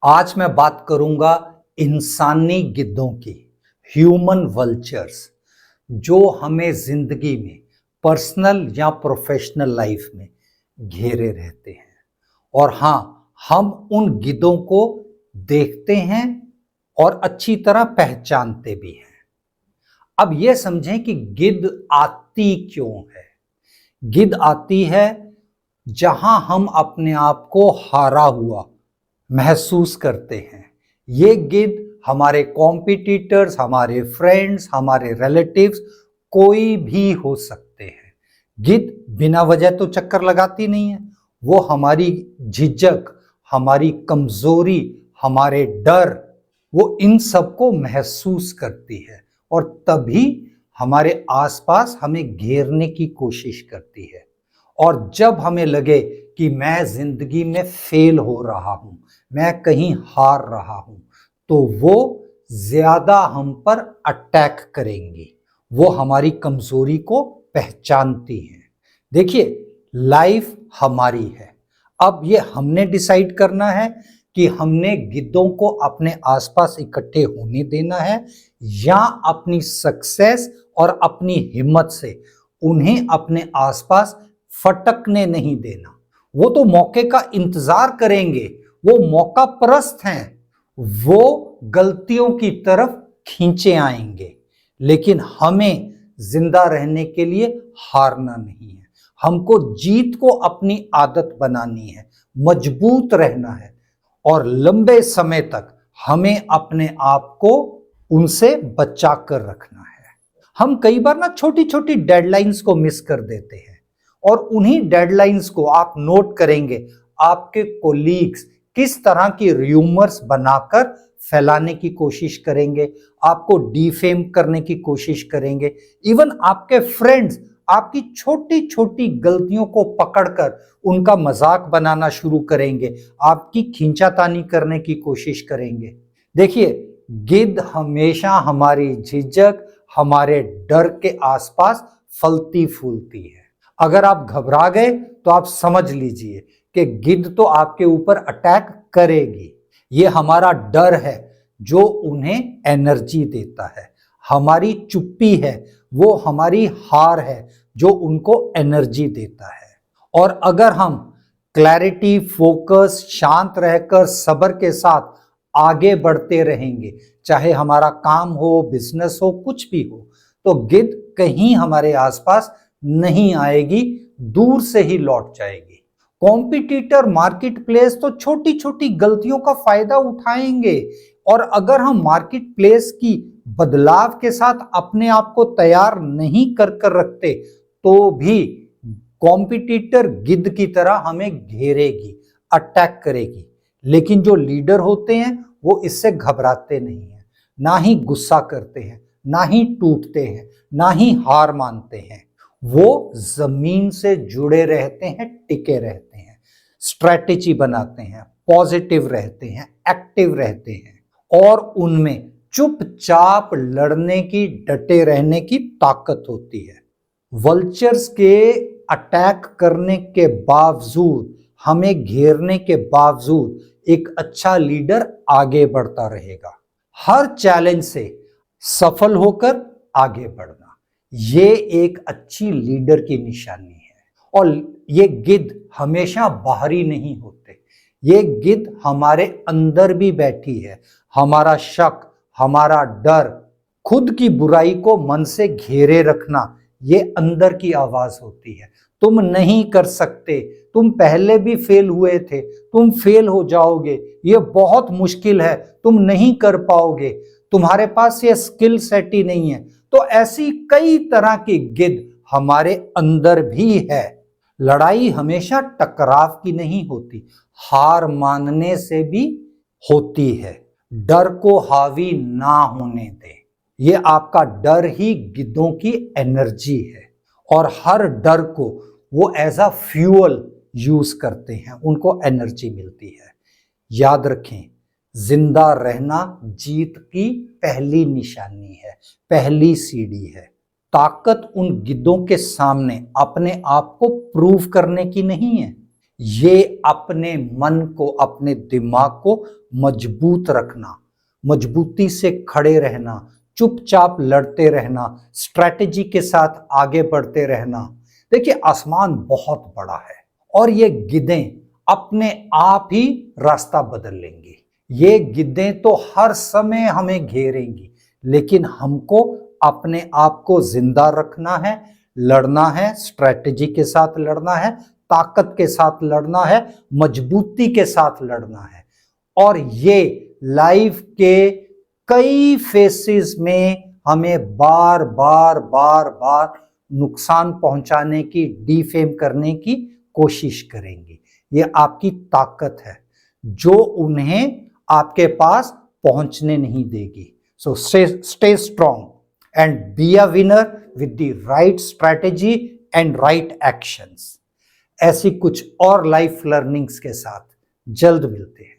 आज मैं बात करूंगा इंसानी गिद्धों की, ह्यूमन वल्चर्स, जो हमें जिंदगी में पर्सनल या प्रोफेशनल लाइफ में घेरे रहते हैं। और हाँ, हम उन गिद्धों को देखते हैं और अच्छी तरह पहचानते भी हैं। अब यह समझें कि गिद्ध आती क्यों है। गिद्ध आती है जहां हम अपने आप को हारा हुआ महसूस करते हैं। ये गिद्ध हमारे कॉम्पिटिटर्स, हमारे फ्रेंड्स, हमारे रिलेटिव्स, कोई भी हो सकते हैं। गिद्ध बिना वजह तो चक्कर लगाती नहीं है। वो हमारी झिझक, हमारी कमजोरी, हमारे डर, वो इन सब को महसूस करती है और तभी हमारे आसपास हमें घेरने की कोशिश करती है। और जब हमें लगे कि मैं जिंदगी में फेल हो रहा हूं, मैं कहीं हार रहा हूं, तो वो ज्यादा हम पर अटैक करेंगी। वो हमारी कमजोरी को पहचानती हैं। देखिए, लाइफ हमारी है। अब ये हमने डिसाइड करना है कि हमने गिद्धों को अपने आसपास इकट्ठे होने देना है या अपनी सक्सेस और अपनी हिम्मत से उन्हें अपने आसपास फटकने नहीं देना। वो तो मौके का इंतजार करेंगे, वो मौका परस्त हैं, वो गलतियों की तरफ खींचे आएंगे। लेकिन हमें जिंदा रहने के लिए हारना नहीं है। हमको जीत को अपनी आदत बनानी है, मजबूत रहना है और लंबे समय तक हमें अपने आप को उनसे बचा कर रखना है। हम कई बार ना छोटी छोटी डेडलाइंस को मिस कर देते हैं और उन्हीं डेडलाइंस को आप नोट करेंगे। आपके कोलीग्स किस तरह की र्यूमर्स बनाकर फैलाने की कोशिश करेंगे, आपको डिफेम करने की कोशिश करेंगे। इवन आपके फ्रेंड्स आपकी छोटी छोटी गलतियों को पकड़कर उनका मजाक बनाना शुरू करेंगे, आपकी खींचातानी करने की कोशिश करेंगे। देखिए, गिद्ध हमेशा हमारी झिझक, हमारे डर के आसपास फलती फूलती है। अगर आप घबरा गए तो आप समझ लीजिए कि गिद्ध तो आपके ऊपर अटैक करेगी। ये हमारा डर है जो उन्हें एनर्जी देता है। हमारी चुप्पी है, वो हमारी हार है जो उनको एनर्जी देता है। और अगर हम क्लैरिटी, फोकस, शांत रहकर सब्र के साथ आगे बढ़ते रहेंगे, चाहे हमारा काम हो, बिजनेस हो, कुछ भी हो, तो गिद्ध कहीं हमारे आसपास नहीं आएगी, दूर से ही लौट जाएगी। कॉम्पिटिटर, मार्केट प्लेस तो छोटी छोटी गलतियों का फायदा उठाएंगे और अगर हम मार्केट प्लेस की बदलाव के साथ अपने आप को तैयार नहीं कर कर रखते तो भी कॉम्पिटिटर गिद्ध की तरह हमें घेरेगी, अटैक करेगी। लेकिन जो लीडर होते हैं वो इससे घबराते नहीं हैं, ना ही गुस्सा करते हैं, ना ही टूटते हैं, ना ही हार मानते हैं। वो जमीन से जुड़े रहते हैं, टिके रहते हैं, स्ट्रैटेजी बनाते हैं, पॉजिटिव रहते हैं, एक्टिव रहते हैं और उनमें चुपचाप लड़ने की, डटे रहने की ताकत होती है। वल्चर्स के अटैक करने के बावजूद, हमें घेरने के बावजूद एक अच्छा लीडर आगे बढ़ता रहेगा। हर चैलेंज से सफल होकर आगे बढ़ना, ये एक अच्छी लीडर की निशानी है। और ये गिद्ध हमेशा बाहरी नहीं होते, ये गिद्ध हमारे अंदर भी बैठी है। हमारा शक, हमारा डर, खुद की बुराई को मन से घेरे रखना, ये अंदर की आवाज होती है। तुम नहीं कर सकते, तुम पहले भी फेल हुए थे, तुम फेल हो जाओगे, ये बहुत मुश्किल है, तुम नहीं कर पाओगे, तुम्हारे पास ये स्किल सेट ही नहीं है। तो ऐसी कई तरह की गिद्ध हमारे अंदर भी है। लड़ाई हमेशा टकराव की नहीं होती, हार मानने से भी होती है। डर को हावी ना होने दें। ये आपका डर ही गिद्धों की एनर्जी है और हर डर को वो एज अ फ्यूल यूज करते हैं, उनको एनर्जी मिलती है। याद रखें, जिंदा रहना जीत की पहली निशानी है, पहली सीढ़ी है। ताकत उन गिद्धों के सामने अपने आप को प्रूव करने की नहीं है, ये अपने मन को, अपने दिमाग को मजबूत रखना, मजबूती से खड़े रहना, चुपचाप लड़ते रहना, स्ट्रैटेजी के साथ आगे बढ़ते रहना। देखिए आसमान बहुत बड़ा है और ये गिद्धें अपने आप ही रास्ता बदल लेंगी। ये गिद्धें तो हर समय हमें घेरेंगी, लेकिन हमको अपने आप को जिंदा रखना है, लड़ना है, स्ट्रैटेजी के साथ लड़ना है, ताकत के साथ लड़ना है, मजबूती के साथ लड़ना है। और ये लाइफ के कई फेसेस में हमें बार बार बार बार नुकसान पहुंचाने की, डिफेम करने की कोशिश करेंगी। ये आपकी ताकत है जो उन्हें आपके पास पहुंचने नहीं देगी। So stay strong and be a winner with the right strategy and right actions. ऐसी कुछ और लाइफ लर्निंग्स के साथ जल्द मिलते हैं।